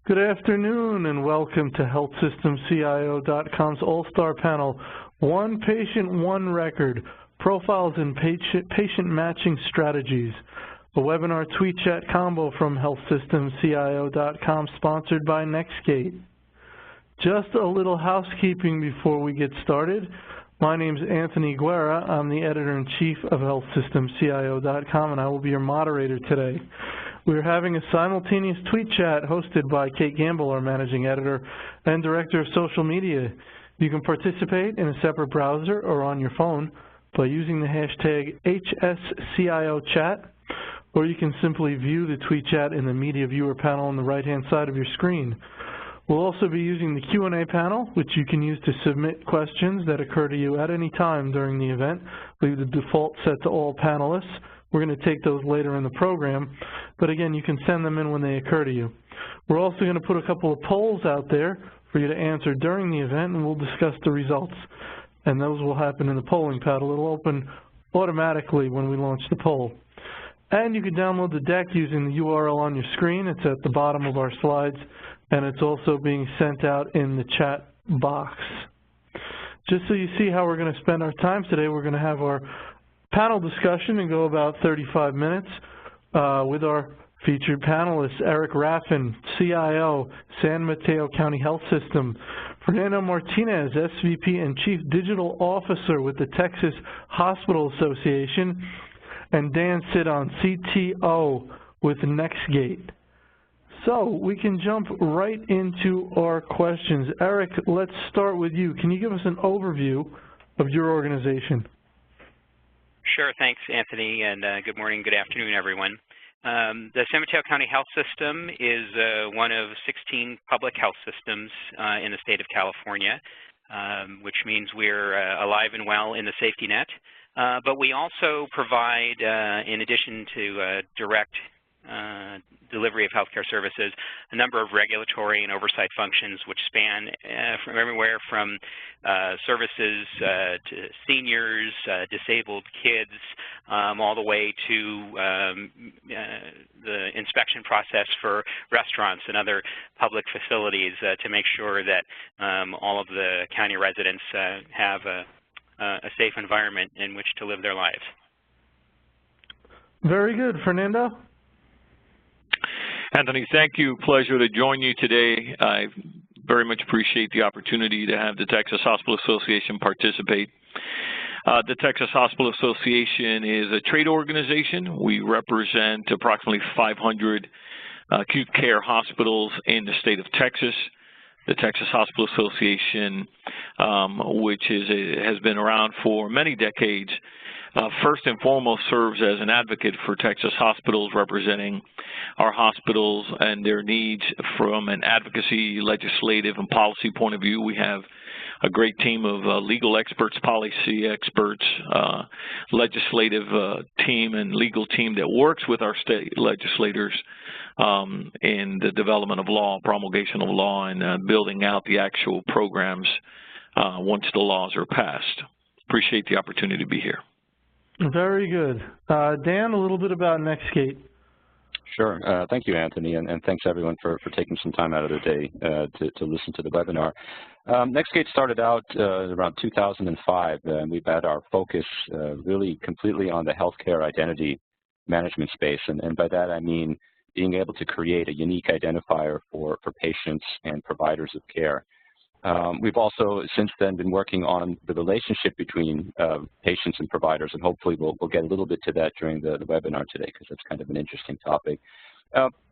Good afternoon and welcome to HealthSystemCIO.com's All-Star Panel, One Patient, One Record, Profiles and Patient Matching Strategies, a webinar tweet chat combo from HealthSystemCIO.com sponsored by NextGate. Just a little housekeeping before we get started. My name is Anthony Guerra. I'm the Editor-in-Chief of HealthSystemCIO.com and I will be your moderator today. We're having a simultaneous tweet chat hosted by Kate Gamble, our Managing Editor and Director of Social Media. You can participate in a separate browser or on your phone by using the hashtag HSCIOchat, or you can simply view the tweet chat in the Media Viewer panel on the right-hand side of your screen. We'll also be using the Q&A panel, which you can use to submit questions that occur to you at any time during the event. Leave the default set to all panelists. We're going to take those later in the program, but again, you can send them in when they occur to you. We're also going to put a couple of polls out there for you to answer during the event, and we'll discuss the results. And those will happen in the polling pad. It'll open automatically when we launch the poll. And you can download the deck using the URL on your screen. It's at the bottom of our slides, and it's also being sent out in the chat box. Just so you see how we're going to spend our time today, we're going to have our panel discussion and go about 35 minutes with our featured panelists, Eric Raffin, CIO, San Mateo County Health System, Fernando Martinez, SVP and Chief Digital Officer with the Texas Hospital Association, and Dan Cidon, CTO with NextGate. So we can jump right into our questions. Eric, let's start with you. Can you give us an overview of your organization? Sure, thanks, Anthony, and good morning, good afternoon, everyone. The San Mateo County Health System is one of 16 public health systems in the state of California, which means we're alive and well in the safety net. But we also provide, in addition to direct delivery of healthcare services, a number of regulatory and oversight functions which span from everywhere from services to seniors, disabled kids, all the way to the inspection process for restaurants and other public facilities to make sure that all of the county residents have a safe environment in which to live their lives. Very good. Fernando? Anthony, thank you. Pleasure to join you today. I very much appreciate the opportunity to have the Texas Hospital Association participate. The Texas Hospital Association is a trade organization. We represent approximately 500 acute care hospitals in the state of Texas. The Texas Hospital Association, which has been around for many decades, first and foremost serves as an advocate for Texas hospitals, representing our hospitals and their needs from an advocacy, legislative, and policy point of view. We have a great team of legal experts, policy experts, legislative team, and legal team that works with our state legislators in the development of law, promulgation of law, and building out the actual programs once the laws are passed. Appreciate the opportunity to be here. Very good. Dan, a little bit about NextGate. Sure. Thank you, Anthony, and thanks everyone for taking some time out of their day to listen to the webinar. NextGate started out around 2005, and we've had our focus really completely on the healthcare identity management space, and by that I mean being able to create a unique identifier for patients and providers of care. We've also since then been working on the relationship between patients and providers, and hopefully we'll get a little bit to that during the webinar today, because that's kind of an interesting topic.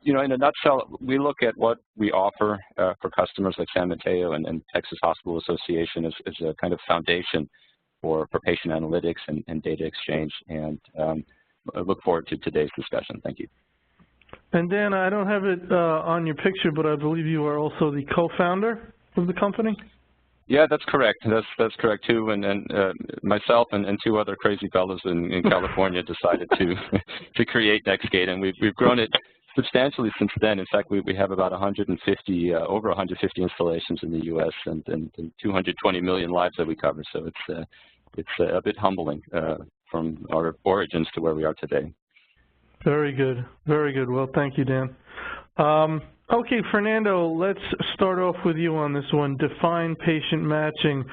You know, in a nutshell, we look at what we offer for customers like San Mateo and Texas Hospital Association as a kind of foundation for patient analytics and data exchange, and I look forward to today's discussion. Thank you. And Dan, I don't have it on your picture, but I believe you are also the co-founder of the company? Yeah, that's correct. That's correct too. And myself and two other crazy fellows in California decided to create NextGate, and we've grown it substantially since then. In fact, we have about 150, over 150 installations in the U.S. and 220 million lives that we cover. So it's a bit humbling from our origins to where we are today. Very good. Very good. Well, thank you, Dan. Okay, Fernando, let's start off with you on this one. Define patient matching.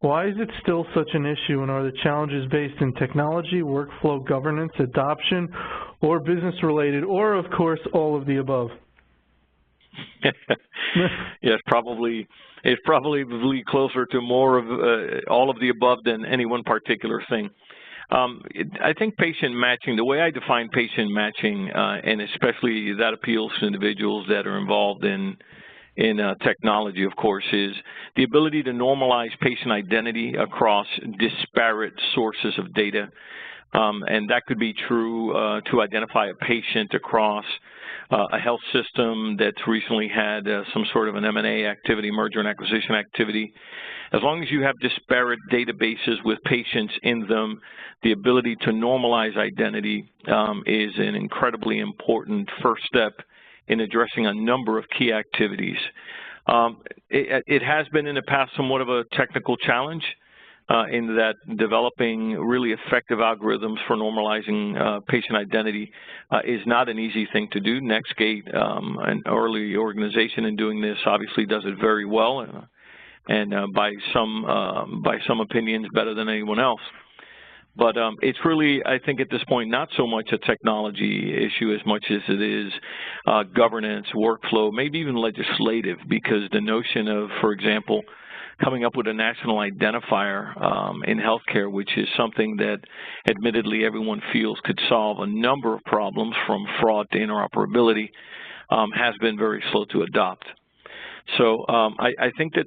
Why is it still such an issue, and are the challenges based in technology, workflow governance, adoption, or business-related, or, of course, all of the above? Yes, it's probably closer to more of all of the above than any one particular thing. I think patient matching, the way I define patient matching, and especially that appeals to individuals that are involved in technology, of course, is the ability to normalize patient identity across disparate sources of data. And that could be true to identify a patient across a health system that's recently had some sort of an M&A activity, merger and acquisition activity. As long as you have disparate databases with patients in them, the ability to normalize identity is an incredibly important first step in addressing a number of key activities. It has been in the past somewhat of a technical challenge in that developing really effective algorithms for normalizing patient identity is not an easy thing to do. NextGate, an early organization in doing this, obviously does it very well, and by some opinions better than anyone else. But it's really, I think at this point, not so much a technology issue as much as it is governance, workflow, maybe even legislative, because the notion of, for example, coming up with a national identifier in healthcare, which is something that admittedly everyone feels could solve a number of problems from fraud to interoperability, has been very slow to adopt. So I think that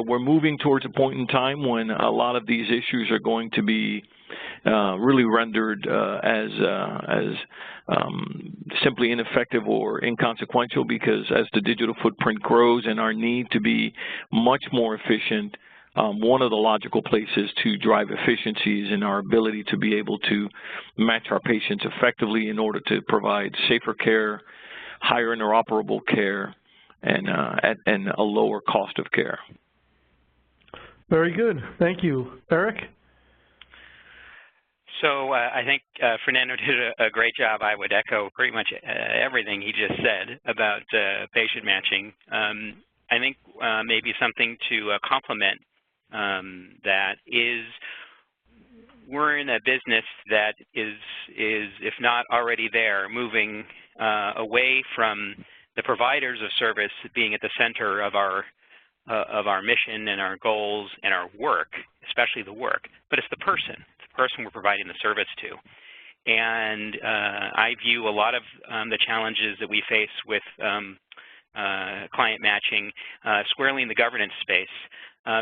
we're moving towards a point in time when a lot of these issues are going to be really rendered as simply ineffective or inconsequential, because as the digital footprint grows and our need to be much more efficient, one of the logical places to drive efficiencies in our ability to be able to match our patients effectively in order to provide safer care, higher interoperable care, and a lower cost of care. Very good. Thank you. Eric? So I think Fernando did a great job. I would echo pretty much everything he just said about patient matching. I think maybe something to complement that is we're in a business that is, if not already there, moving away from the providers of service being at the center of our mission and our goals and our work, especially the work, but it's the person. It's the person we're providing the service to. And I view a lot of the challenges that we face with client matching squarely in the governance space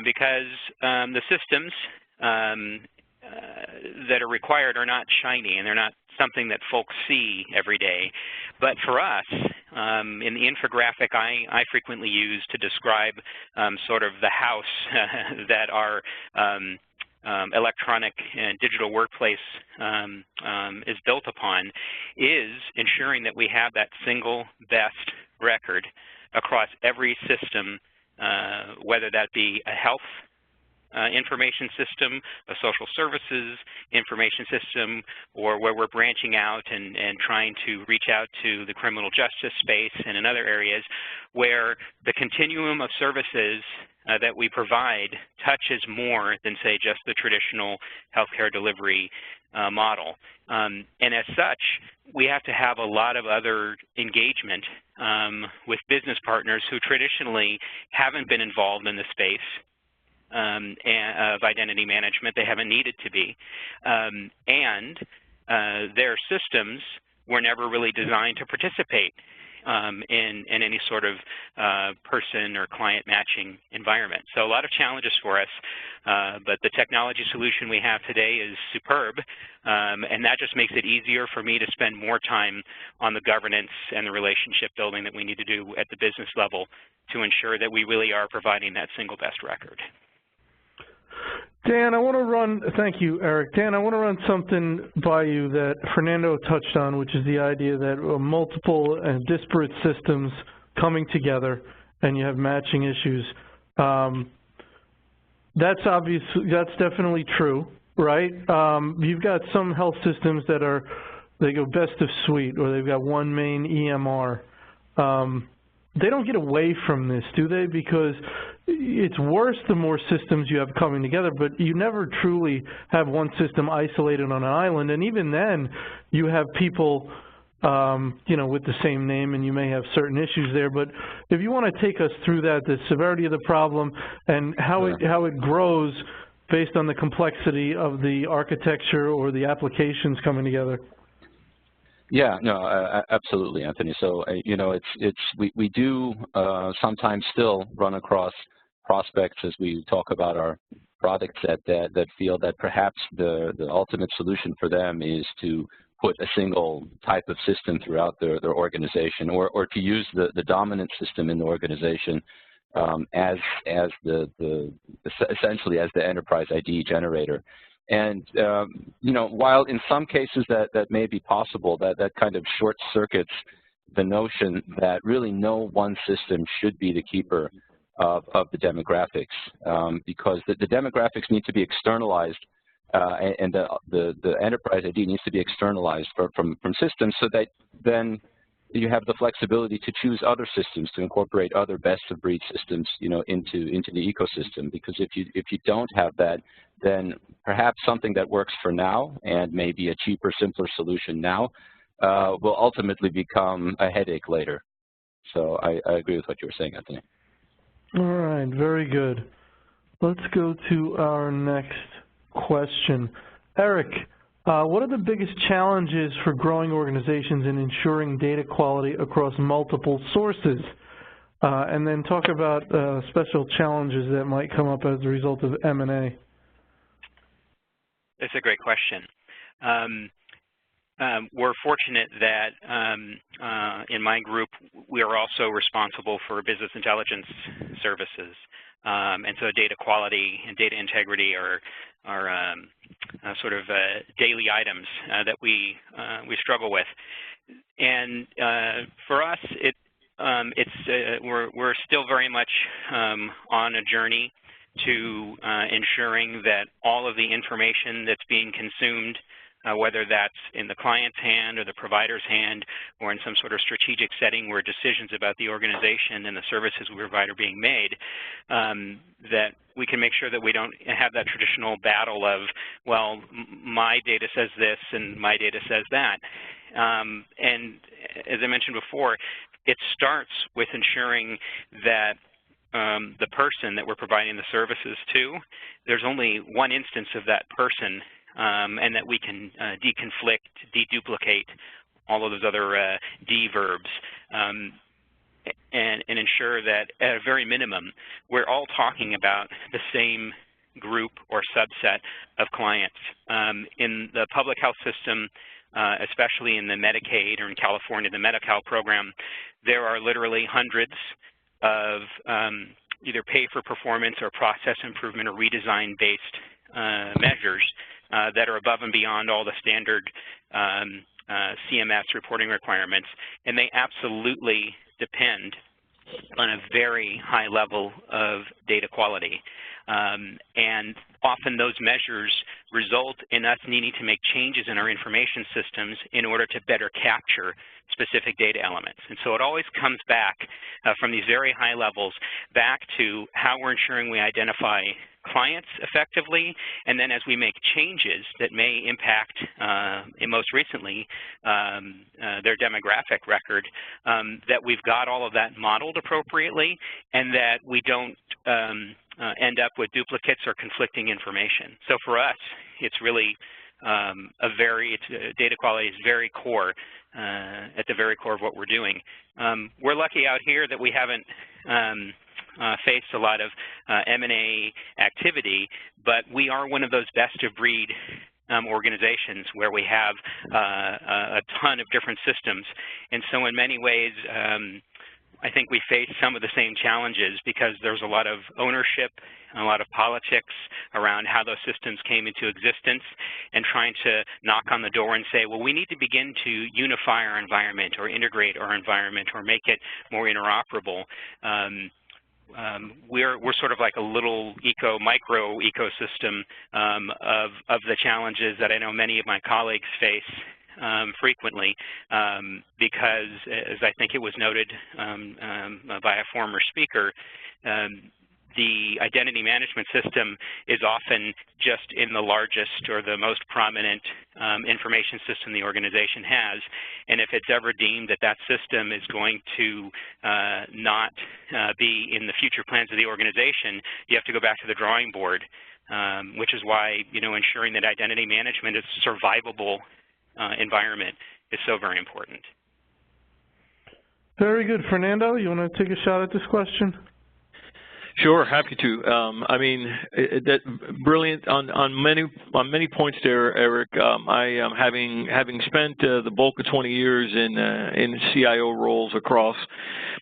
because the systems that are required are not shiny and they're not something that folks see every day. But for us, in the infographic I frequently use to describe sort of the house that our electronic and digital workplace is built upon, is ensuring that we have that single best record across every system, whether that be a health information system, a social services information system, or where we're branching out and trying to reach out to the criminal justice space and in other areas where the continuum of services that we provide touches more than, say, just the traditional healthcare delivery model. And as such, we have to have a lot of other engagement with business partners who traditionally haven't been involved in the space of identity management. They haven't needed to be. And their systems were never really designed to participate in any sort of person or client matching environment. So a lot of challenges for us, but the technology solution we have today is superb, and that just makes it easier for me to spend more time on the governance and the relationship building that we need to do at the business level to ensure that we really are providing that single best record. Dan, I want to run, thank you, Eric. Dan, I want to run something by you that Fernando touched on, which is the idea that multiple and disparate systems coming together and you have matching issues. That's definitely true, right? You've got some health systems that they go best of suite, or they've got one main EMR. they don't get away from this, do they? Because it's worse the more systems you have coming together, but you never truly have one system isolated on an island, and even then you have people you know, with the same name, and you may have certain issues there. But if you want to take us through that, the severity of the problem and how it grows based on the complexity of the architecture or the applications coming together. Yeah, no, absolutely, Anthony. So, you know, we do sometimes still run across prospects as we talk about our product set that feel that perhaps the ultimate solution for them is to put a single type of system throughout their organization, or to use the dominant system in the organization as essentially as the enterprise ID generator. And you know, while in some cases that may be possible, that kind of short circuits the notion that really no one system should be the keeper of the demographics, because the demographics need to be externalized, and the enterprise ID needs to be externalized from systems, so that then you have the flexibility to choose other systems, to incorporate other best-of-breed systems, you know, into the ecosystem. Because if you don't have that, then perhaps something that works for now and maybe a cheaper, simpler solution now will ultimately become a headache later. So I agree with what you were saying, Anthony. All right, very good. Let's go to our next question. Eric, what are the biggest challenges for growing organizations in ensuring data quality across multiple sources? And then talk about special challenges that might come up as a result of M&A. That's a great question. We're fortunate that in my group, we are also responsible for business intelligence services. And so data quality and data integrity are sort of daily items that we struggle with. And for us, we're still very much on a journey to ensuring that all of the information that's being consumed, whether that's in the client's hand or the provider's hand or in some sort of strategic setting where decisions about the organization and the services we provide are being made, that we can make sure that we don't have that traditional battle of, well, my data says this and my data says that. And as I mentioned before, it starts with ensuring that the person that we're providing the services to, there's only one instance of that person, and that we can deconflict, deduplicate all of those other D verbs, and ensure that at a very minimum, we're all talking about the same group or subset of clients. In the public health system, especially in the Medicaid or in California, the Medi-Cal program, there are literally hundreds of either pay-for-performance or process improvement or redesign-based measures that are above and beyond all the standard CMS reporting requirements, and they absolutely depend on a very high level of data quality. And often those measures result in us needing to make changes in our information systems in order to better capture specific data elements. And so it always comes back from these very high levels back to how we're ensuring we identify clients effectively, and then as we make changes that may impact, and most recently, their demographic record, that we've got all of that modeled appropriately, and that we don't end up with duplicates or conflicting information. So for us, it's really data quality is very core, at the very core of what we're doing. We're lucky out here that we haven't faced a lot of M&A activity, but we are one of those best-of-breed organizations where we have a ton of different systems. And so in many ways, I think we face some of the same challenges because there's a lot of ownership, a lot of politics around how those systems came into existence, and trying to knock on the door and say, well, we need to begin to unify our environment or integrate our environment or make it more interoperable. We're sort of like a little micro ecosystem of the challenges that I know many of my colleagues face frequently because, as I think it was noted by a former speaker, the identity management system is often just in the largest or the most prominent information system the organization has. And if it's ever deemed that that system is going to not be in the future plans of the organization, you have to go back to the drawing board, which is why, ensuring that identity management is a survivable environment is so very important. Very good. Fernando, you want to take a shot at this question? Sure, happy to. I mean, that brilliant on many points there, Eric. I having spent the bulk of 20 years in CIO roles across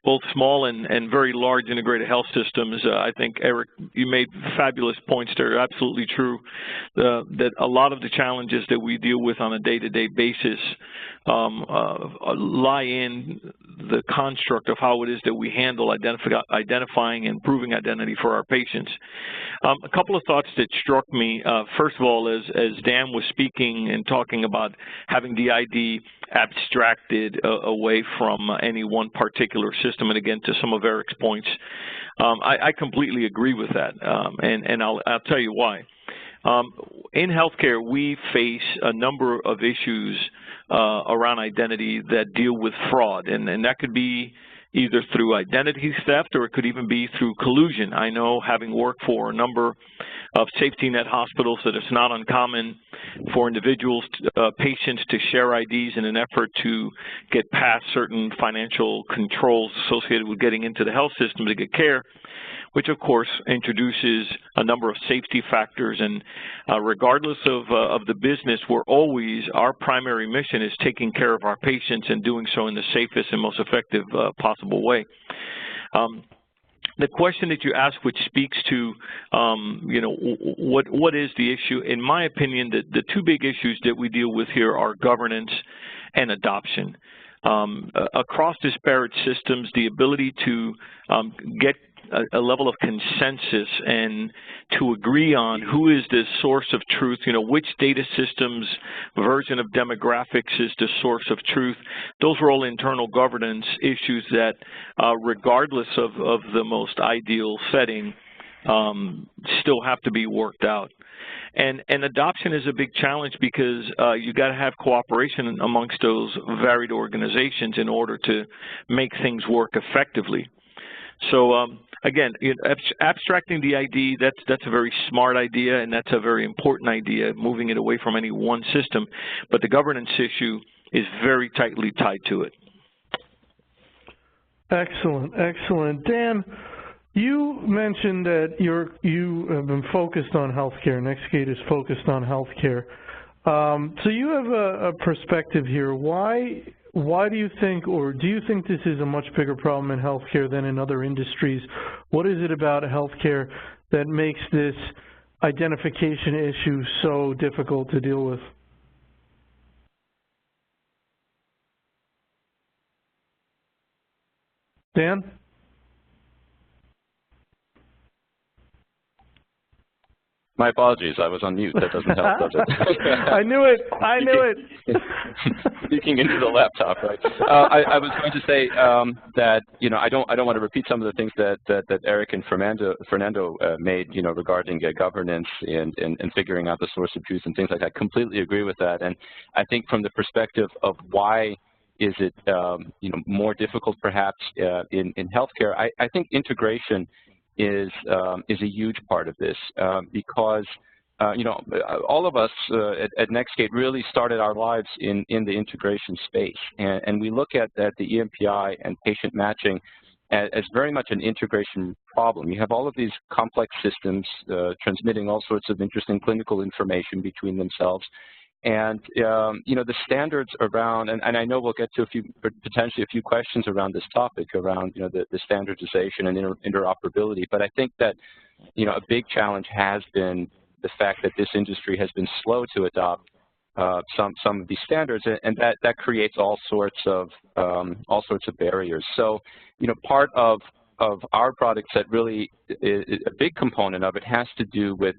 both small and very large integrated health systems. I think, Eric, you made fabulous points there. Absolutely true. That a lot of the challenges that we deal with on a day-to-day basis lie in the construct of how it is that we handle identifying and proving identity for our patients. A couple of thoughts that struck me. First of all, as Dan was speaking and talking about having the ID abstracted away from any one particular system, and again, to some of Eric's points, I completely agree with that, and I'll tell you why. In healthcare, we face a number of issues around identity that deal with fraud, and that could be either through identity theft or it could even be through collusion. I know, having worked for a number of safety net hospitals, that it's not uncommon for individuals, patients to share IDs in an effort to get past certain financial controls associated with getting into the health system to get care, which of course introduces a number of safety factors. And regardless of the business, our primary mission is taking care of our patients and doing so in the safest and most effective possible way. The question that you asked, which speaks to, what is the issue? In my opinion, the two big issues that we deal with here are governance and adoption. Across disparate systems, the ability to get a level of consensus and to agree on who is the source of truth, which data system's version of demographics is the source of truth. Those are all internal governance issues that, regardless of the most ideal setting, still have to be worked out. And adoption is a big challenge because you got to have cooperation amongst those varied organizations in order to make things work effectively. So again, abstracting the ID, that's a very smart idea, and that's a very important idea, moving it away from any one system. But the governance issue is very tightly tied to it. Excellent, excellent. Dan, you mentioned that you have been focused on healthcare. NextGate is focused on healthcare. So you have a perspective here. Why do you think, or do you think this is a much bigger problem in healthcare than in other industries? What is it about healthcare that makes this identification issue so difficult to deal with? Dan? My apologies. I was on mute. That doesn't help, does it? I knew it. I knew it. Speaking into the laptop, right? I was going to say that I don't want to repeat some of the things that Eric and Fernando made regarding governance and figuring out the source of truth and things like that. I completely agree with that, and I think from the perspective of why is it more difficult perhaps in healthcare, I think integration is a huge part of this because all of us at NextGate really started our lives in the integration space, and we look at the EMPI and patient matching as very much an integration problem. You have all of these complex systems transmitting all sorts of interesting clinical information between themselves. And, the standards around, and I know we'll get to potentially a few questions around this topic, around, the standardization and interoperability, but I think that, a big challenge has been the fact that this industry has been slow to adopt some of these standards, and that creates all sorts of barriers. So, part of our products that really is a big component of it has to do with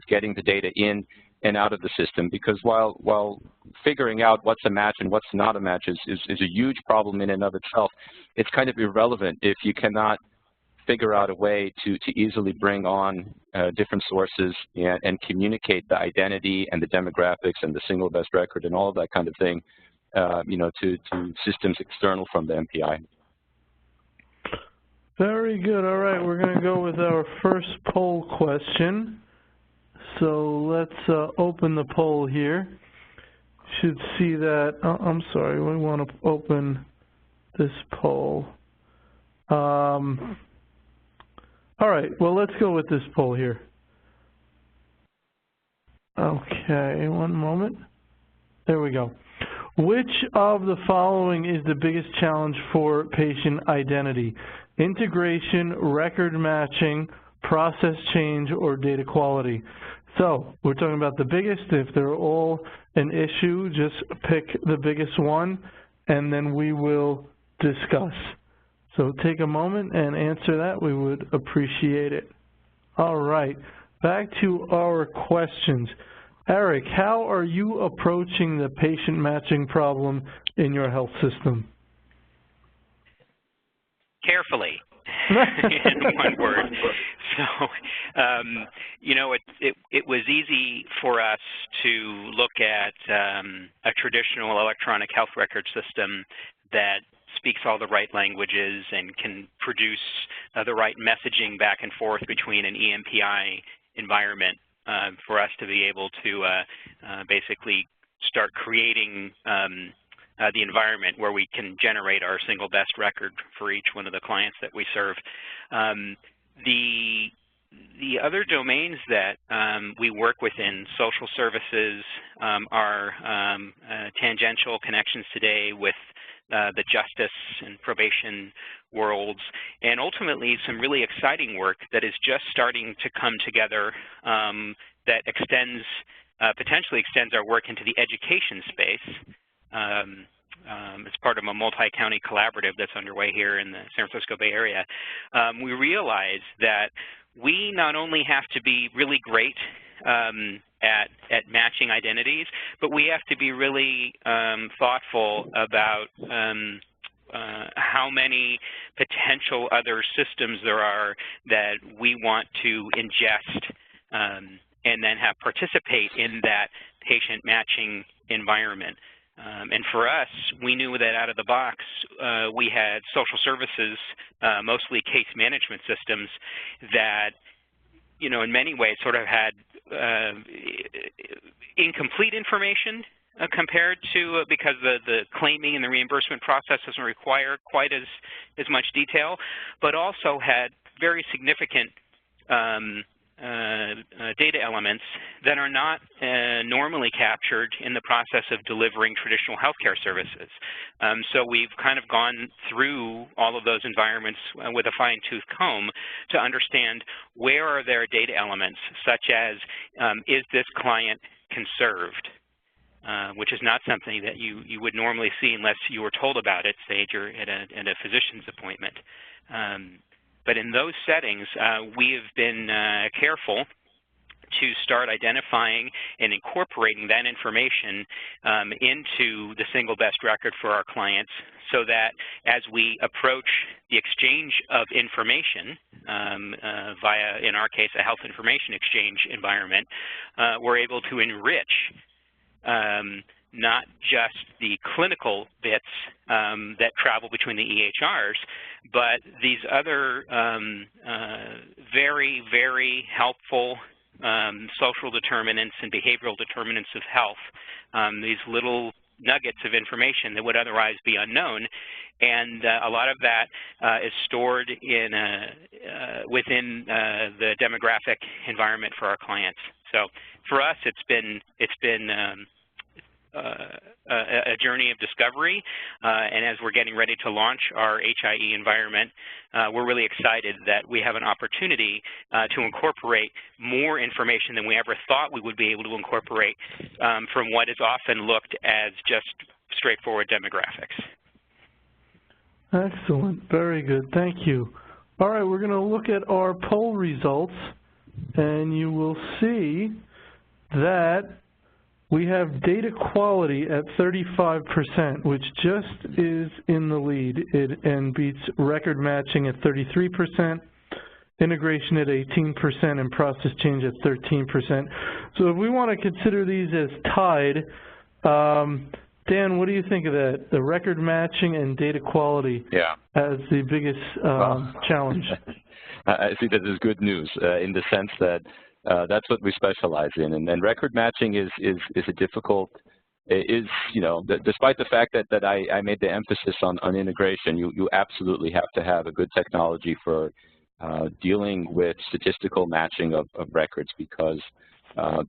getting the data in and out of the system, because while figuring out what's a match and what's not a match is a huge problem in and of itself, it's kind of irrelevant if you cannot figure out a way to easily bring on different sources and communicate the identity and the demographics and the single best record and all of that kind of thing, to systems external from the MPI. Very good. All right, we're going to go with our first poll question. So let's open the poll here. Should see that. Oh, I'm sorry. We want to open this poll. All right. Well, let's go with this poll here. Okay. One moment. There we go. Which of the following is the biggest challenge for patient identity? Integration, record matching, process change, or data quality? So we're talking about the biggest. If they're all an issue, just pick the biggest one, and then we will discuss. So take a moment and answer that. We would appreciate it. All right, back to our questions. Eric, how are you approaching the patient matching problem in your health system? Carefully, in one word. So, it was easy for us to look at a traditional electronic health record system that speaks all the right languages and can produce the right messaging back and forth between an EMPI environment for us to be able to basically start creating the environment where we can generate our single best record for each one of the clients that we serve. The other domains that we work within, social services, are tangential connections today with the justice and probation worlds, and ultimately some really exciting work that is just starting to come together that potentially extends our work into the education space. As part of a multi-county collaborative that's underway here in the San Francisco Bay Area. We realize that we not only have to be really great at matching identities, but we have to be really thoughtful about how many potential other systems there are that we want to ingest and then have participate in that patient matching environment. And for us, we knew that out of the box, we had social services, mostly case management systems that, in many ways sort of had incomplete information compared to, because the claiming and the reimbursement process doesn't require quite as much detail, but also had very significant data elements that are not normally captured in the process of delivering traditional healthcare services. So we've kind of gone through all of those environments with a fine-tooth comb to understand where are there data elements, such as is this client conserved, which is not something that you would normally see unless you were told about it, say at a physician's appointment. But in those settings, we have been careful to start identifying and incorporating that information into the single best record for our clients, so that as we approach the exchange of information via, in our case, a health information exchange environment, we're able to enrich not just the clinical bits that travel between the EHRs, but these other very, very helpful social determinants and behavioral determinants of health, these little nuggets of information that would otherwise be unknown. And a lot of that is stored in within the demographic environment for our clients. So for us, it's been a journey of discovery, and as we're getting ready to launch our HIE environment, we're really excited that we have an opportunity to incorporate more information than we ever thought we would be able to incorporate from what is often looked as just straightforward demographics. Excellent. Very good. Thank you. All right, we're going to look at our poll results, and you will see that we have data quality at 35%, which just is in the lead, and beats record matching at 33%, integration at 18%, and process change at 13%. So if we want to consider these as tied, Dan, what do you think of that? The record matching and data quality as the biggest challenge. I think that is good news in the sense that that's what we specialize in, and record matching is a difficult. You know, despite the fact that I made the emphasis on integration, you absolutely have to have a good technology for dealing with statistical matching of records, because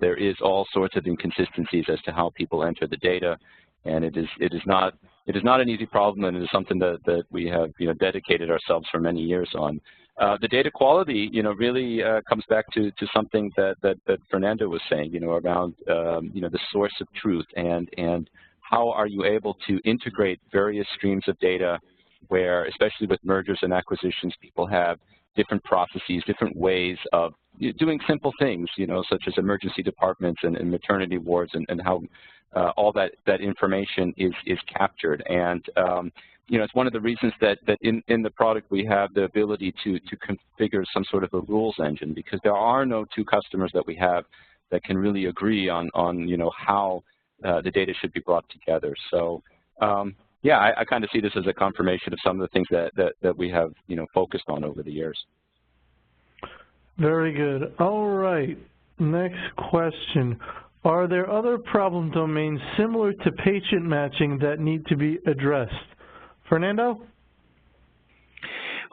there is all sorts of inconsistencies as to how people enter the data, and it is not an easy problem, and it is something that we have dedicated ourselves for many years on. The data quality, really comes back to something that Fernando was saying, around the source of truth, and how are you able to integrate various streams of data where, especially with mergers and acquisitions, people have different processes, different ways of doing simple things, such as emergency departments and maternity wards, and how all that information is captured. And it's one of the reasons that in the product we have the ability to configure some sort of a rules engine, because there are no two customers that we have that can really agree on how the data should be brought together. So yeah, I kind of see this as a confirmation of some of the things that we have focused on over the years. Very good. All right. Next question. Are there other problem domains similar to patient matching that need to be addressed? Fernando?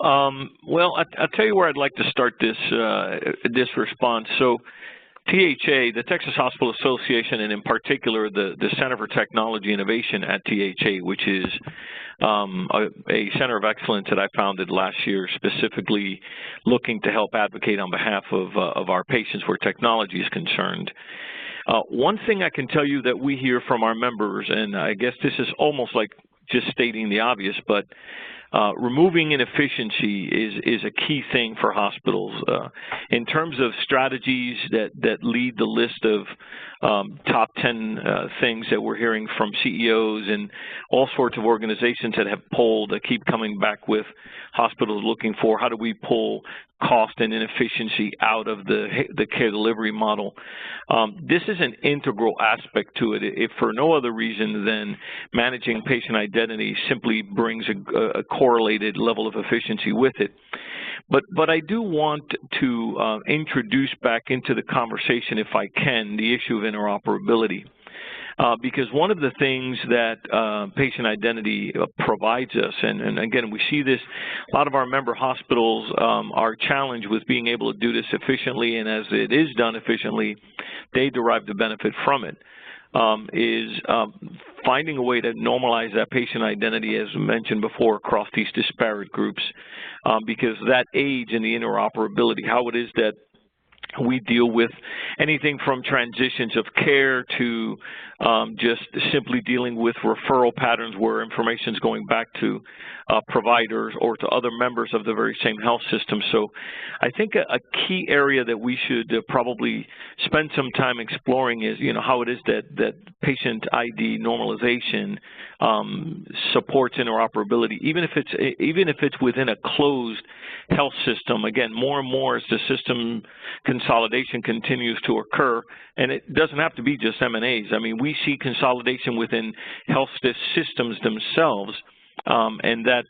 Well, I'll tell you where I'd like to start this response. So THA, the Texas Hospital Association, and in particular the Center for Technology Innovation at THA, which is a center of excellence that I founded last year, specifically looking to help advocate on behalf of our patients where technology is concerned. One thing I can tell you that we hear from our members, and I guess this is almost like just stating the obvious, but removing inefficiency is a key thing for hospitals. In terms of strategies that lead the list of top 10 things that we're hearing from CEOs and all sorts of organizations that have polled, that keep coming back with hospitals looking for how do we pull cost and inefficiency out of the care delivery model. This is an integral aspect to it, if for no other reason than managing patient identity simply brings a correlated level of efficiency with it. But I do want to introduce back into the conversation, if I can, the issue of interoperability. Because one of the things that patient identity provides us, and again, we see this, a lot of our member hospitals are challenged with being able to do this efficiently, and as it is done efficiently, they derive the benefit from it, is finding a way to normalize that patient identity, as mentioned before, across these disparate groups, because that aids in the interoperability, how it is that we deal with anything from transitions of care to just simply dealing with referral patterns where information is going back to providers or to other members of the very same health system. So I think a key area that we should probably spend some time exploring is, how it is that patient ID normalization supports interoperability, even if it's within a closed health system. Again, more and more as the system consolidation continues to occur, and it doesn't have to be just M&As. I mean, we see consolidation within health systems themselves, and that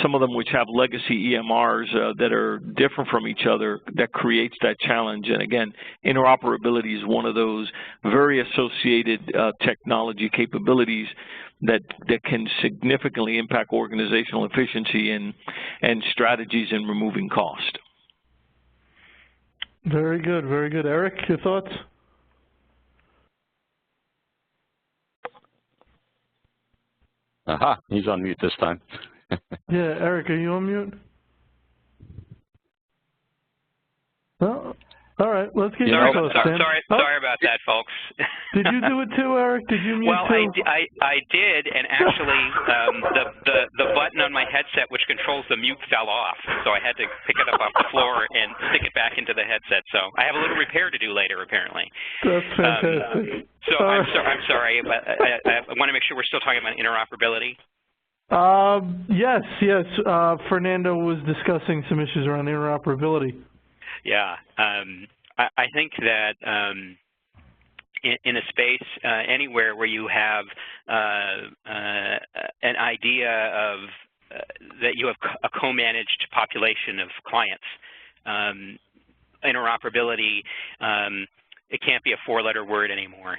some of them which have legacy EMRs that are different from each other, that creates that challenge. And again, interoperability is one of those very associated technology capabilities that can significantly impact organizational efficiency and strategies in removing cost. Very good, very good. Eric, your thoughts? Aha, he's on mute this time. Yeah, Eric, are you on mute? No? All right, let's get your thoughts, Dan. Sorry about that, folks. Did you do it too, Eric? Did you mute well, too? I did, and actually the button on my headset which controls the mute fell off, so I had to pick it up off the floor and stick it back into the headset. So I have a little repair to do later, apparently. That's fantastic. So I'm sorry, but I want to make sure we're still talking about interoperability. Yes. Fernando was discussing some issues around interoperability. Yeah, I think that in a space anywhere where you have an idea of that you have a co-managed population of clients, interoperability, it can't be a four-letter word anymore.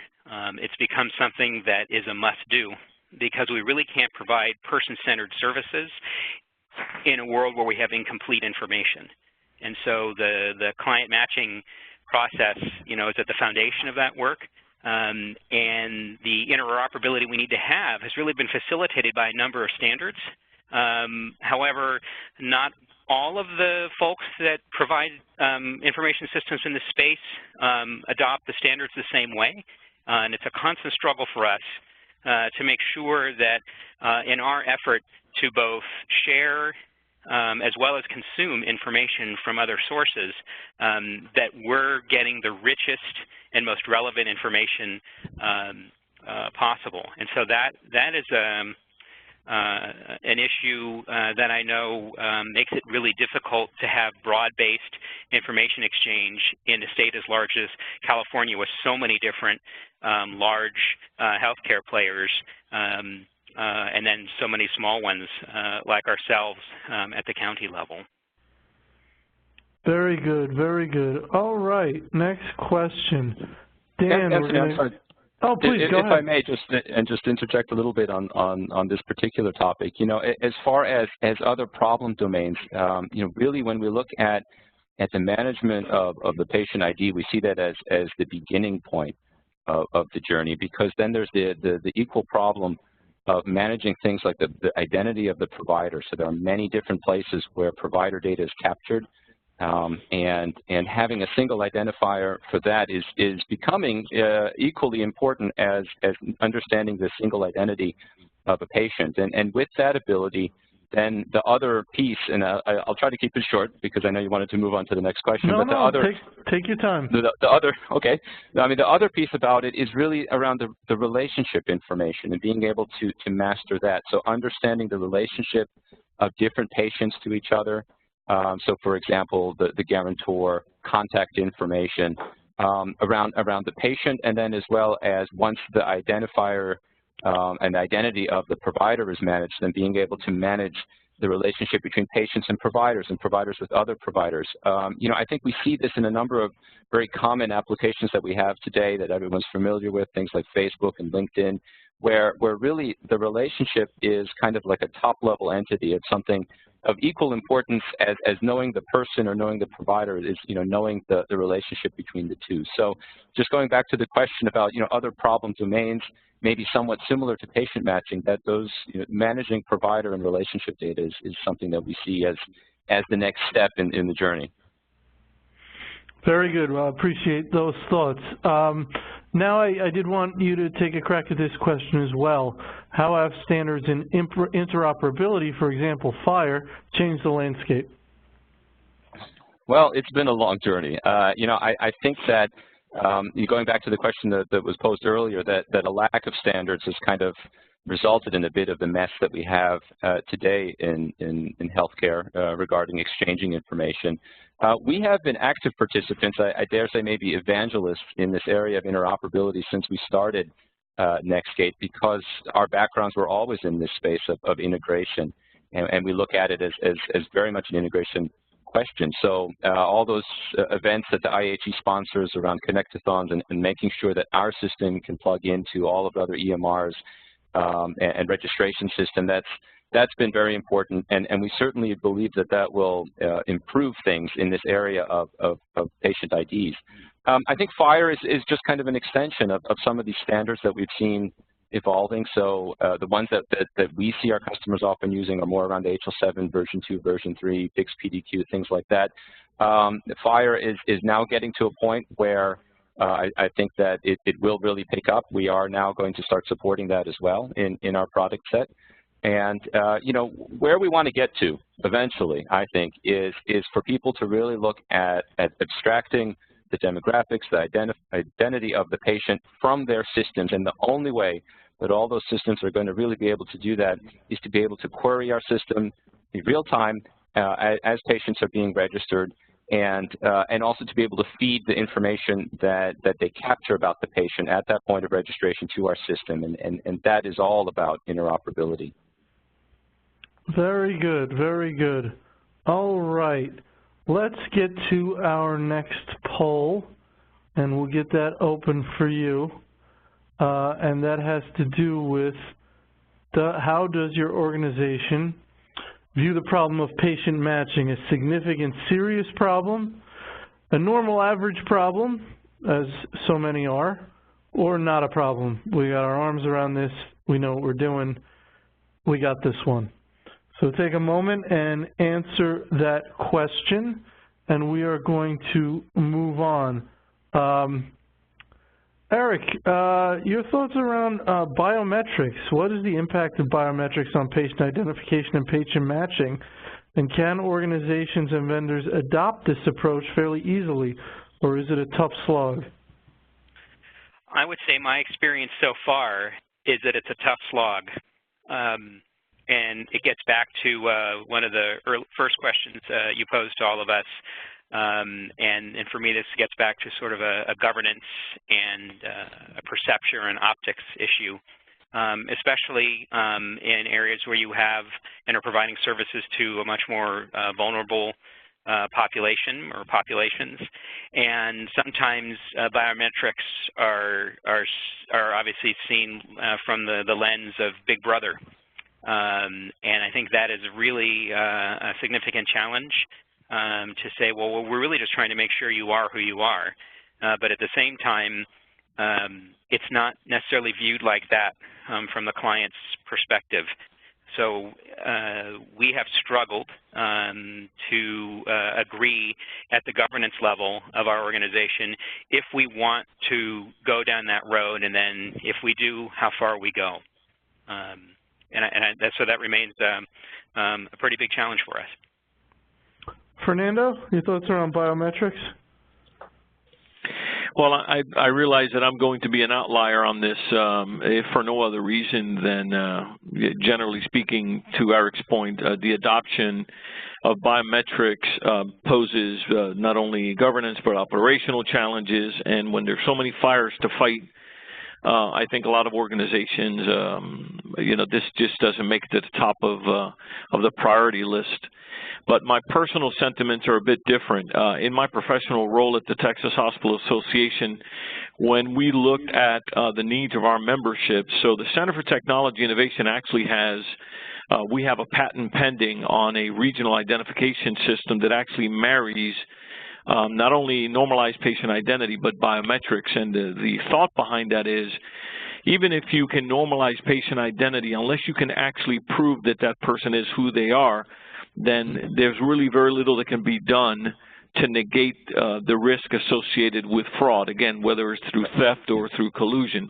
It's become something that is a must-do because we really can't provide person-centered services in a world where we have incomplete information. And so the client matching process, is at the foundation of that work. And the interoperability we need to have has really been facilitated by a number of standards. However, not all of the folks that provide information systems in this space adopt the standards the same way. And it's a constant struggle for us to make sure that in our effort to both share as well as consume information from other sources, that we're getting the richest and most relevant information possible. And so that is an issue that I know makes it really difficult to have broad-based information exchange in a state as large as California with so many different large healthcare players, and then so many small ones like ourselves at the county level. Very good, very good. All right, next question. Dan, I'm sorry. Oh, please, go ahead. If I may, just interject a little bit on this particular topic. As far as other problem domains, really when we look at the management of the patient ID, we see that as the beginning point of the journey, because then there's the equal problem of managing things like the identity of the provider. So there are many different places where provider data is captured, and having a single identifier for that is becoming equally important as understanding the single identity of a patient. And with that ability, then the other piece, and I'll try to keep it short because I know you wanted to move on to the next question. Take your time. The other piece about it is really around the relationship information and being able to master that. So understanding the relationship of different patients to each other. So for example, the guarantor contact information around the patient, and then as well as once the identifier and identity of the provider is managed, then being able to manage the relationship between patients and providers with other providers. I think we see this in a number of very common applications that we have today that everyone's familiar with, things like Facebook and LinkedIn, where really the relationship is kind of like a top-level entity. It's something of equal importance as knowing the person or knowing the provider is, knowing the relationship between the two. So just going back to the question about, other problem domains, maybe somewhat similar to patient matching, that those, managing provider and relationship data is something that we see as the next step in the journey. Very good. Well, I appreciate those thoughts. Now I did want you to take a crack at this question as well. How have standards in interoperability, for example, FHIR, changed the landscape? Well, it's been a long journey. I think that going back to the question that was posed earlier, that a lack of standards has kind of resulted in a bit of the mess that we have today in healthcare regarding exchanging information. We have been active participants, I dare say maybe evangelists in this area of interoperability since we started NextGate, because our backgrounds were always in this space of integration, and we look at it as very much an integration question. So all those events that the IHE sponsors around connectathons and making sure that our system can plug into all of the other EMRs and registration system, that's been very important, and we certainly believe that will improve things in this area of patient IDs. I think FHIR is just kind of an extension of some of these standards that we've seen evolving. So the ones that we see our customers often using are more around HL7, version 2, version 3, fixed PDQ, things like that. FHIR is now getting to a point where I think that it will really pick up. We are now going to start supporting that as well in our product set. And, you know, where we want to get to eventually, I think, is for people to really look at abstracting the demographics, the identity of the patient from their systems. And the only way that all those systems are going to really be able to do that is to be able to query our system in real time as patients are being registered, and also to be able to feed the information that they capture about the patient at that point of registration to our system. And that is all about interoperability. Very good, very good. All right, let's get to our next poll, and we'll get that open for you. And that has to do with how does your organization view the problem of patient matching? A significant, serious problem, a normal average problem, as so many are, or not a problem? We got our arms around this. We know what we're doing. We got this one. So take a moment and answer that question, and we are going to move on. Eric, your thoughts around biometrics. What is the impact of biometrics on patient identification and patient matching? And can organizations and vendors adopt this approach fairly easily, or is it a tough slog? I would say my experience so far is that it's a tough slog. And it gets back to one of the first questions you posed to all of us. And for me, this gets back to sort of a governance and a perception and optics issue, especially in areas where you have and are providing services to a much more vulnerable population or populations. And sometimes biometrics are obviously seen from the lens of Big Brother. And I think that is really a significant challenge to say, well, we're really just trying to make sure you are who you are. But at the same time, it's not necessarily viewed like that from the client's perspective. So we have struggled to agree at the governance level of our organization if we want to go down that road, and then if we do, how far we go. So that remains a pretty big challenge for us. Fernando, your thoughts around biometrics? Well, I realize that I'm going to be an outlier on this, if for no other reason than, generally speaking, to Eric's point, the adoption of biometrics poses not only governance but operational challenges. And when there's so many fires to fight, I think a lot of organizations, you know, this just doesn't make it to the top of the priority list. But my personal sentiments are a bit different. In my professional role at the Texas Hospital Association, when we looked at the needs of our membership, so the Center for Technology Innovation actually has, we have a patent pending on a regional identification system that actually marries not only normalized patient identity, but biometrics. And the thought behind that is, even if you can normalize patient identity, unless you can actually prove that that person is who they are, then there's really very little that can be done to negate the risk associated with fraud, again, whether it's through theft or through collusion.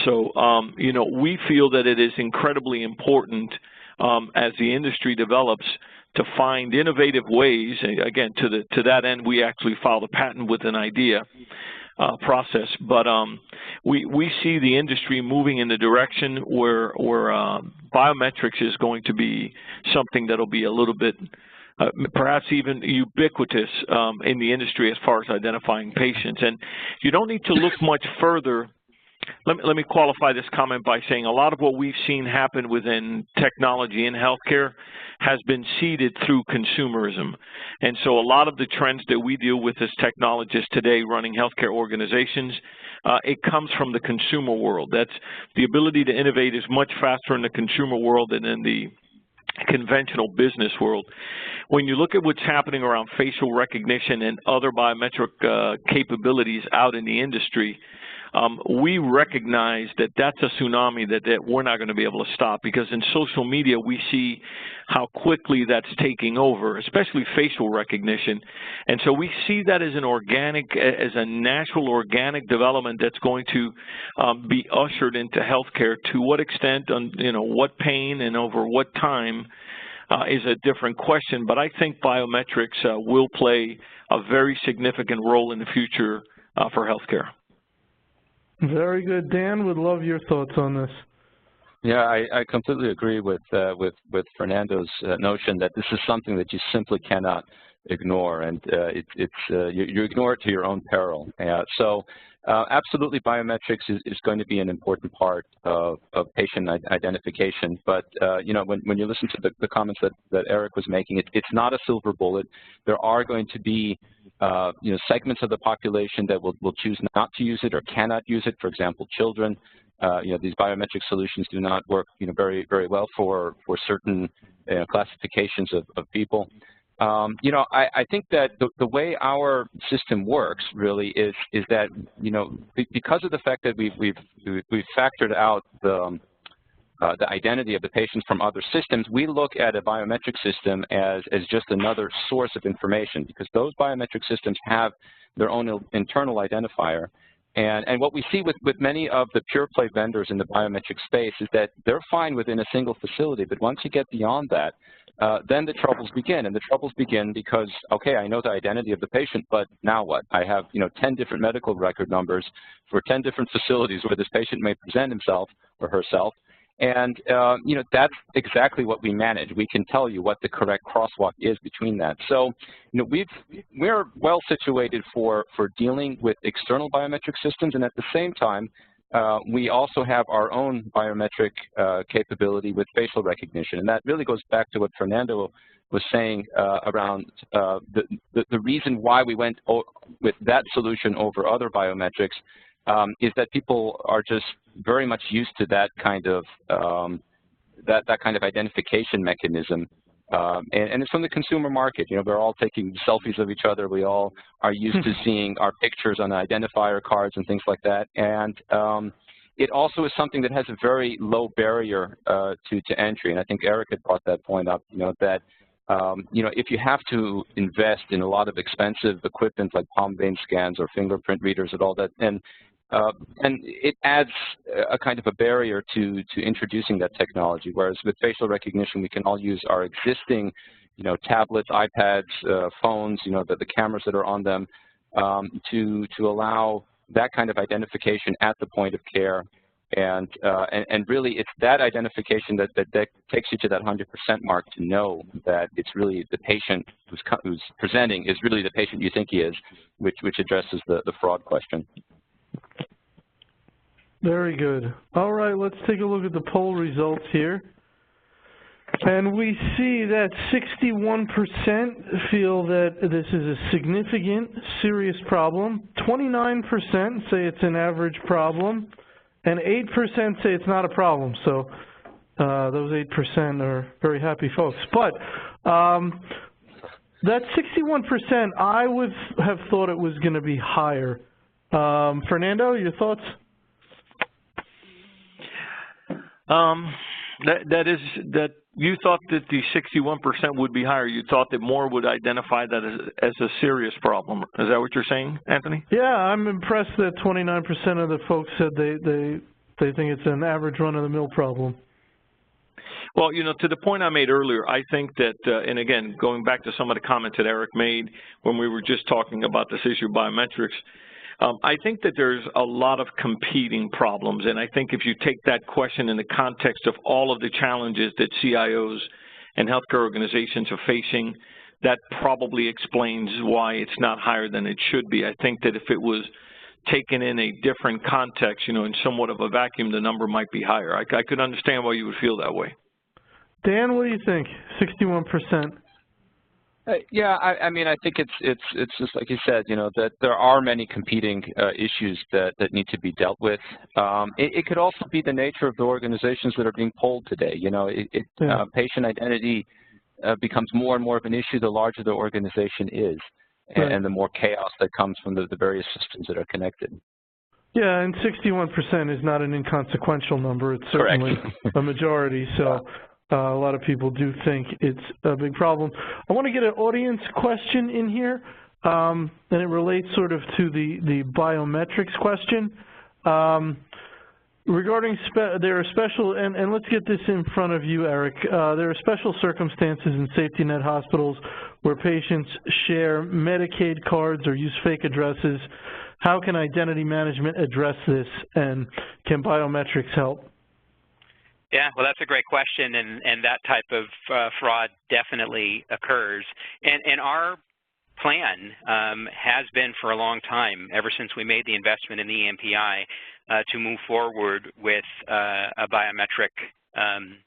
So, you know, we feel that it is incredibly important as the industry develops to find innovative ways. Again, to that end, we actually filed a patent with an idea process. But we see the industry moving in the direction where biometrics is going to be something that will be a little bit, perhaps even ubiquitous in the industry as far as identifying patients. And you don't need to look much further. Let me qualify this comment by saying a lot of what we've seen happen within technology in healthcare has been seeded through consumerism. And so a lot of the trends that we deal with as technologists today running healthcare organizations, it comes from the consumer world. That's the ability to innovate is much faster in the consumer world than in the conventional business world. When you look at what's happening around facial recognition and other biometric capabilities out in the industry, we recognize that that's a tsunami that we're not going to be able to stop, because in social media we see how quickly that's taking over, especially facial recognition. And so we see that as a natural organic development that's going to be ushered into healthcare. To what extent, what pain and over what time is a different question. But I think biometrics will play a very significant role in the future for healthcare. Very good. Dan, would love your thoughts on this. Yeah, I completely agree with Fernando's notion that this is something that you simply cannot ignore, and you ignore it to your own peril. So absolutely, biometrics is going to be an important part of patient identification. But when you listen to the comments that Eric was making, it's not a silver bullet. There are going to be segments of the population that will choose not to use it or cannot use it. For example, children. These biometric solutions do not work, very, very well for certain classifications of people. I think that the way our system works really is that, because of the fact that we've factored out the identity of the patients from other systems, we look at a biometric system as just another source of information, because those biometric systems have their own internal identifier. And what we see with many of the pure play vendors in the biometric space is that they're fine within a single facility, but once you get beyond that, then the troubles begin. And the troubles begin because, okay, I know the identity of the patient, but now what? I have 10 different medical record numbers for 10 different facilities where this patient may present himself or herself. And that's exactly what we manage. We can tell you what the correct crosswalk is between that. So we're well situated for dealing with external biometric systems, and at the same time, we also have our own biometric capability with facial recognition. And that really goes back to what Fernando was saying around the reason why we went with that solution over other biometrics. Is that people are just very much used to that kind of identification mechanism, and it's from the consumer market. We're all taking selfies of each other. We all are used to seeing our pictures on identifier cards and things like that. And it also is something that has a very low barrier to entry. And I think Eric had brought that point up. That if you have to invest in a lot of expensive equipment like palm vein scans or fingerprint readers and all that, and it adds a kind of a barrier to introducing that technology. Whereas with facial recognition, we can all use our existing, tablets, iPads, phones, the cameras that are on them, to allow that kind of identification at the point of care. And really, it's that identification that takes you to that 100% mark to know that it's really the patient who's presenting is really the patient you think he is, which addresses the fraud question. Very good. All right, let's take a look at the poll results here. And we see that 61% feel that this is a significant, serious problem. 29% say it's an average problem. And 8% say it's not a problem. So those 8% are very happy folks. But that 61%, I would have thought it was going to be higher. Fernando, your thoughts? That you thought that the 61% would be higher. You thought that more would identify that as a serious problem. Is that what you're saying, Anthony? Yeah, I'm impressed that 29% of the folks said they think it's an average run-of-the-mill problem. Well, to the point I made earlier, I think that, and again, going back to some of the comments that Eric made when we were just talking about this issue of biometrics, I think that there's a lot of competing problems, and I think if you take that question in the context of all of the challenges that CIOs and healthcare organizations are facing, that probably explains why it's not higher than it should be. I think that if it was taken in a different context, in somewhat of a vacuum, the number might be higher. I could understand why you would feel that way. Dan, what do you think? 61%. Yeah, I mean, I think it's just like you said, that there are many competing issues that need to be dealt with. It could also be the nature of the organizations that are being polled today. Patient identity becomes more and more of an issue the larger the organization is, and the more chaos that comes from the various systems that are connected. Yeah, and 61% is not an inconsequential number. It's certainly a majority. So. A lot of people do think it's a big problem. I want to get an audience question in here, and it relates sort of to the biometrics question. Regarding, there are special, and let's get this in front of you, Eric. There are special circumstances in safety net hospitals where patients share Medicaid cards or use fake addresses. How can identity management address this, and can biometrics help? Yeah, well, that's a great question, and that type of fraud definitely occurs. And our plan has been for a long time, ever since we made the investment in the EMPI, to move forward with a biometric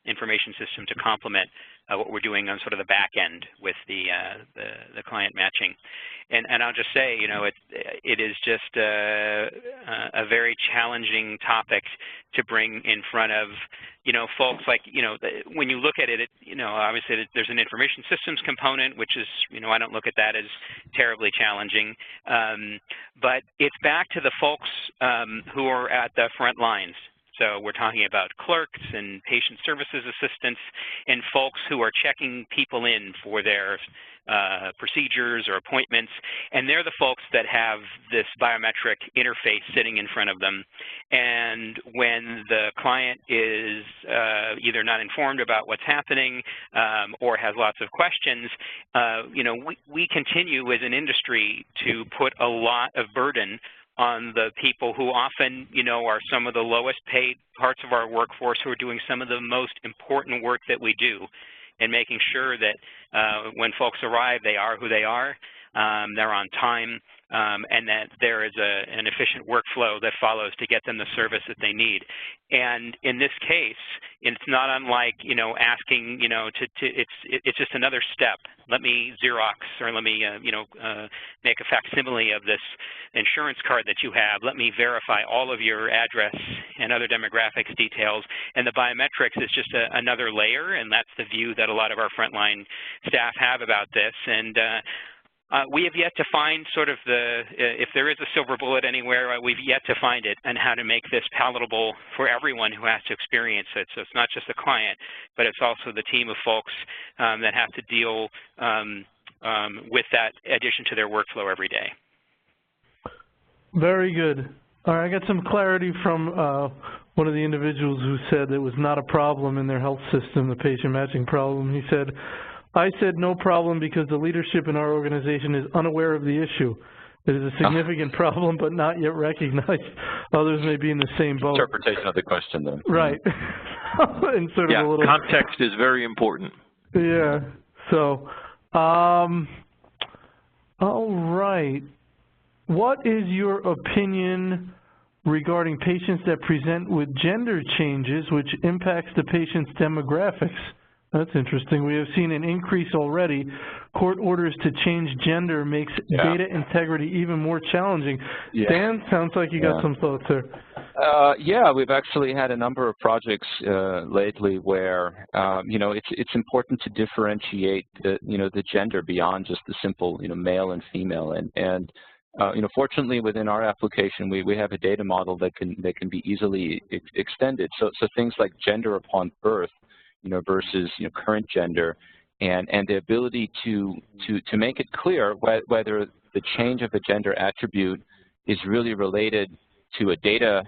information system to complement what we're doing on sort of the back end with the client matching. And I'll just say, you know, it is just a very challenging topic to bring in front of, you know, folks like, you know, when you look at it, you know, obviously there's an information systems component, which is, you know, I don't look at that as terribly challenging. But it's back to the folks who are at the front lines. So we're talking about clerks and patient services assistants and folks who are checking people in for their procedures or appointments, and they're the folks that have this biometric interface sitting in front of them. And when the client is either not informed about what's happening or has lots of questions, you know, we continue as an industry to put a lot of burden on the people who often, you know, are some of the lowest paid parts of our workforce, who are doing some of the most important work that we do, and making sure that when folks arrive, they are who they are, they're on time, and that there is an efficient workflow that follows to get them the service that they need. And in this case, it's not unlike, you know, asking, you know, it's just another step. Let me Xerox, or let me, you know, make a facsimile of this insurance card that you have. Let me verify all of your address and other demographics details. And the biometrics is just another layer, and that's the view that a lot of our frontline staff have about this. And we have yet to find sort of if there is a silver bullet anywhere, we've yet to find it, and how to make this palatable for everyone who has to experience it. So it's not just the client, but it's also the team of folks that have to deal with that addition to their workflow every day. Very good. All right, I got some clarity from one of the individuals who said it was not a problem in their health system, the patient matching problem. He said, I said no problem because the leadership in our organization is unaware of the issue. It is a significant problem, but not yet recognized. Others may be in the same boat. Interpretation of the question, then. Right. And sort of a little context is very important. Yeah. So, all right. What is your opinion regarding patients that present with gender changes, which impacts the patient's demographics? That's interesting. We have seen an increase already. Court orders to change gender makes data integrity even more challenging. Dan, sounds like you got some thoughts there. Yeah, we've actually had a number of projects lately where you know, it's important to differentiate the gender beyond just the simple male and female, and you know, fortunately within our application we have a data model that can be easily extended. So things like gender upon birth, versus current gender, and the ability to make it clear whether the change of a gender attribute is really related to a data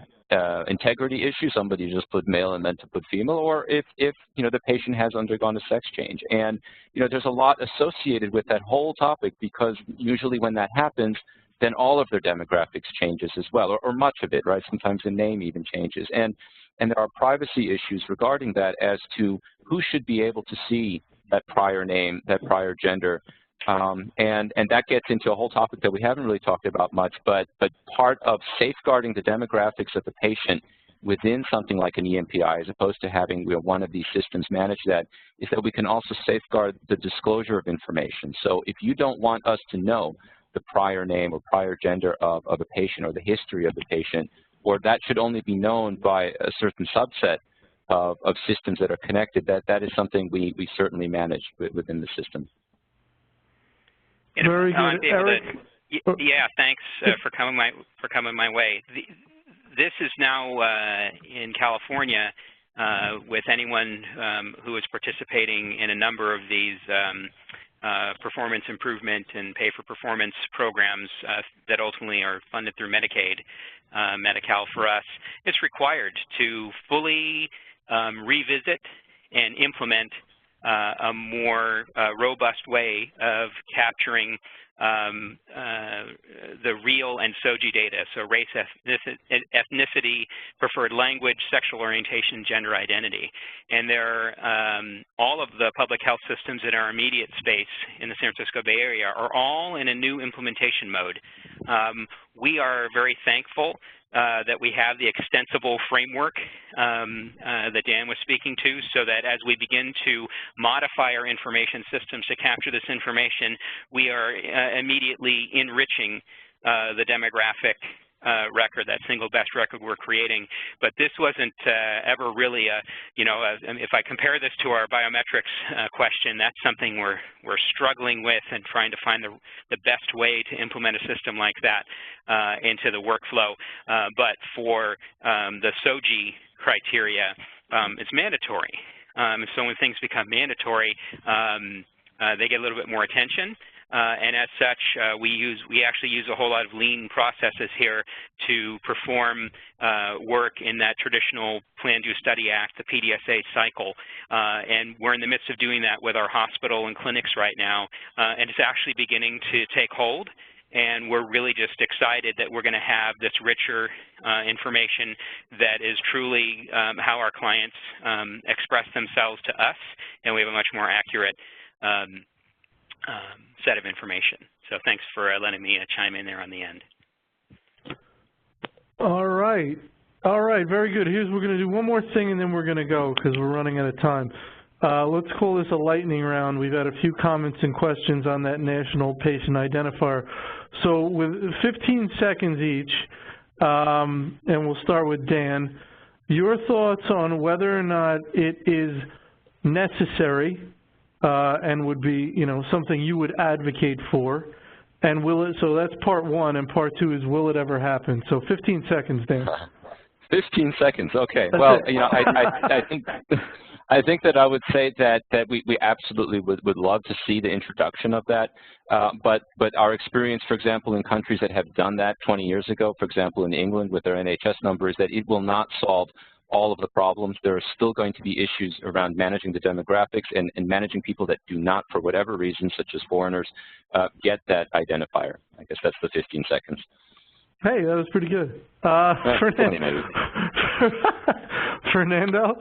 integrity issue, somebody just put male and meant to put female, or if the patient has undergone a sex change. And there's a lot associated with that whole topic, because usually when that happens, then all of their demographics changes as well, or much of it, right? Sometimes the name even changes. And there are privacy issues regarding that as to who should be able to see that prior name, that prior gender. And that gets into a whole topic that we haven't really talked about much, but part of safeguarding the demographics of the patient within something like an EMPI, as opposed to having one of these systems manage that, is that we can also safeguard the disclosure of information. So if you don't want us to know the prior name or prior gender of a patient, or the history of the patient, or that should only be known by a certain subset of systems that are connected, that is something we certainly manage within the system. Very good, Eric. Yeah, thanks for coming my way. This is now in California with anyone who is participating in a number of these performance improvement and pay-for-performance programs that ultimately are funded through Medicaid, Medi-Cal for us, it's required to fully revisit and implement a more robust way of capturing the real and SOGI data, so race, ethnicity, preferred language, sexual orientation, gender identity. And all of the public health systems in our immediate space in the San Francisco Bay Area are all in a new implementation mode. We are very thankful that we have the extensible framework that Dan was speaking to, so that as we begin to modify our information systems to capture this information, we are immediately enriching the demographic record, that single best record we're creating. But this wasn't ever really if I compare this to our biometrics question, that's something we're struggling with and trying to find the best way to implement a system like that into the workflow. But for the SOGI criteria, it's mandatory. So when things become mandatory, they get a little bit more attention. And as such, we actually use a whole lot of lean processes here to perform work in that traditional Plan, Do, Study Act, the PDSA cycle. And we're in the midst of doing that with our hospital and clinics right now. And it's actually beginning to take hold. And we're really just excited that we're going to have this richer information that is truly how our clients express themselves to us. And we have a much more accurate set of information. So thanks for letting me chime in there on the end. All right. All right, very good. We're going to do one more thing and then we're going to go because we're running out of time. Let's call this a lightning round. We've had a few comments and questions on that national patient identifier. So with 15 seconds each, and we'll start with Dan, your thoughts on whether or not it is necessary and would be, something you would advocate for, and will it? So that's part one, and part two is will it ever happen? So 15 seconds, Dan. 15 seconds. Okay. That's well, it. I think that I would say that we absolutely would love to see the introduction of that. But our experience, for example, in countries that have done that 20 years ago, for example, in England with their NHS number, is that it will not solve all of the problems. There are still going to be issues around managing the demographics and managing people that do not, for whatever reason, such as foreigners, get that identifier. I guess that's the 15 seconds. Hey, that was pretty good. Fernando?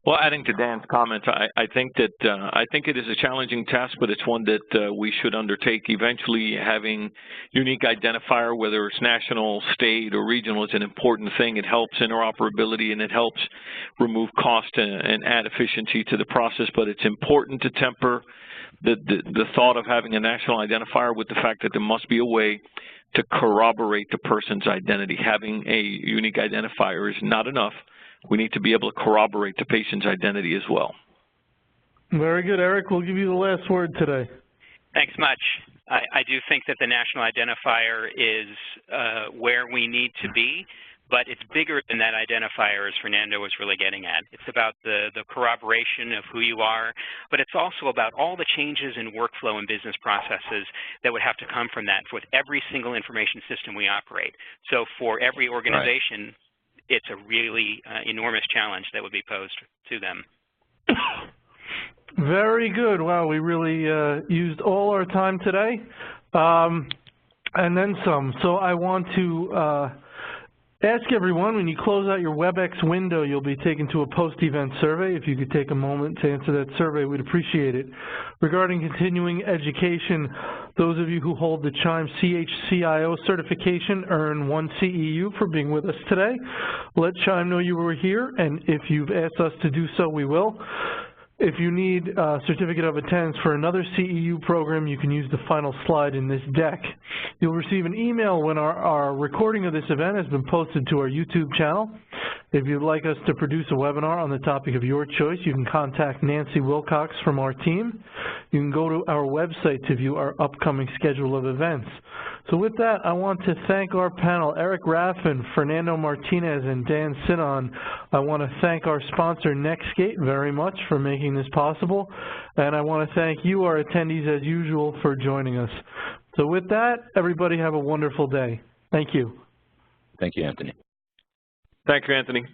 Well, adding to Dan's comments, I think that it is a challenging task, but it's one that we should undertake. Eventually, having unique identifier, whether it's national, state, or regional, is an important thing. It helps interoperability and it helps remove cost and add efficiency to the process. But it's important to temper the thought of having a national identifier with the fact that there must be a way to corroborate the person's identity. Having a unique identifier is not enough. We need to be able to corroborate the patient's identity as well. Very good. Eric, we'll give you the last word today. Thanks much. I do think that the national identifier is where we need to be, but it's bigger than that identifier, as Fernando was really getting at. It's about the corroboration of who you are, but it's also about all the changes in workflow and business processes that would have to come from that with every single information system we operate. So for every organization, it's a really enormous challenge that would be posed to them. Very good. Wow, we really used all our time today, and then some. So I want to ask everyone, when you close out your WebEx window, you'll be taken to a post-event survey. If you could take a moment to answer that survey, we'd appreciate it. Regarding continuing education, those of you who hold the CHIME CHCIO certification earn 1 CEU for being with us today. Let CHIME know you were here, and if you've asked us to do so, we will. If you need a certificate of attendance for another CEU program, you can use the final slide in this deck. You'll receive an email when our recording of this event has been posted to our YouTube channel. If you'd like us to produce a webinar on the topic of your choice, you can contact Nancy Wilcox from our team. You can go to our website to view our upcoming schedule of events. So with that, I want to thank our panel, Eric Raffin, Fernando Martinez, and Dan Cidon. I want to thank our sponsor, NextGate, very much for making this possible. And I want to thank you, our attendees, as usual, for joining us. So with that, everybody have a wonderful day. Thank you. Thank you, Anthony. Thank you, Anthony.